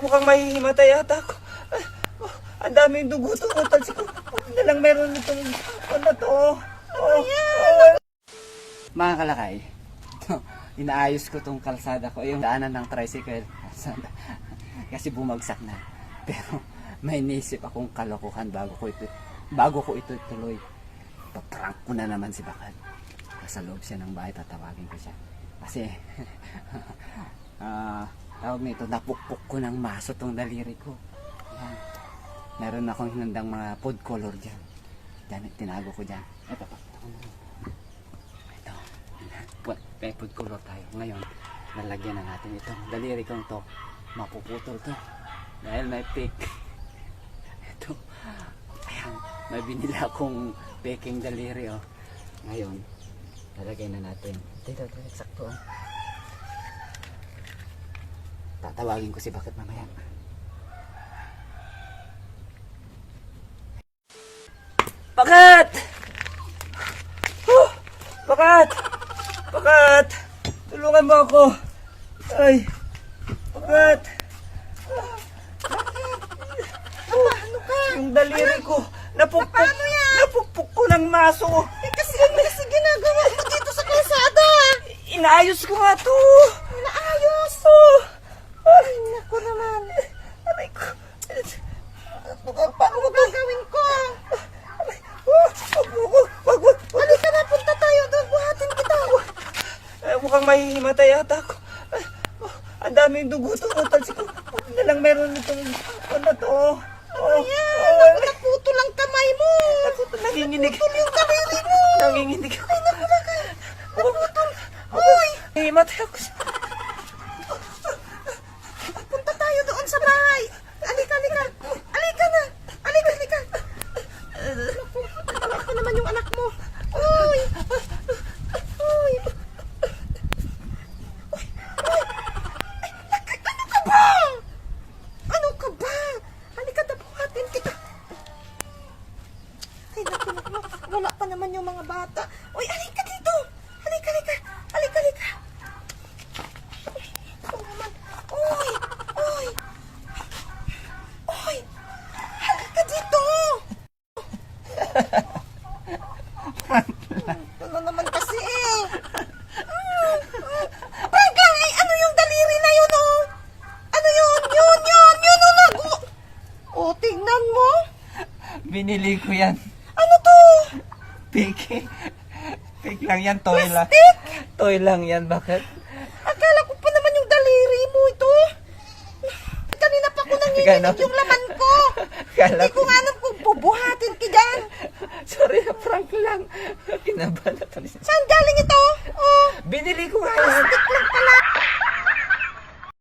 mukhang mahihimatay yata ako. Ang daming dugo-dugutan. Siguro na lang meron itong ano to. Mga kalakay, inaayos ko tong kalsada ko, yung daanan ng tricycle. Kasi bumagsak na. Pero may naisip akong kalokohan bago ko ito tuloy. Paprank ko na naman si Bakal. Sa loob siya ng bahay, tatawagin ko siya. Kasi tawag nito, napukpok ko ng maso tong daliri ko. Yan. Meron akong hinandang mga food color dyan. Diyan, tinago ko dyan. Ito. May food color tayo. Ngayon, lalagyan na natin ito. Daliri kong to. Mapuputol to. Dahil may pick. Ito. Ayan. May binili akong peking daliri. Oh. Ngayon, lalagay na natin. Dito, sakto. Oh. Tatawagin ko si Bakit mamaya. Bakit? Bakit? Bakit? Tulungan mo ako. Ay. Bakit? Ano ka? Yung daliri ko. Napukpok ko ng maso. Kasi ginagawa mo dito sa kalsada. Inaayos ko nga to. Naayos. Ay, Naku naman. aray ko. Paano mo gagawin ko? Wag. Halika na, punta tayo doon. Buhatin kita. Mukhang mahihimatay yata ako. Ang daming dugo-dugutan. Siguro na lang meron itong ano to. Naku, naputol ang kamay mo. Nanginginig. Naputol yung daliri mo. Nanginginig ako. Ay, naku, naputol. Uy, Himatay ako. punta tayo doon sa bahay. Halika. Halika na. Halika. Naku naman yung anak mo. Uy. Ano ka ba? Halika na, buhatin kita. Ay, naku. Wala pa naman yung mga bata. Uy, halika dito. Halika. Ito naman. Uy. Halika dito. Ano naman kasi eh. Prank lang eh. Ano yung daliri na yun oh? Ano yun? Yun oh nago. Oh, tingnan mo. Binili ko yan. Ano to? Fake. Fake lang yan. Toy lang. Plastic? Toy lang yan. Bakit? Akala ko pa naman yung daliri mo ito. Kanina pa ko nanginginig yung laman ko. Kala Hindi ko nga alam kung bubuhatin ka dyan. Sorry na prank lang. Kinabahan na to. Saan galing ito? Oh, Binili ko nga yan.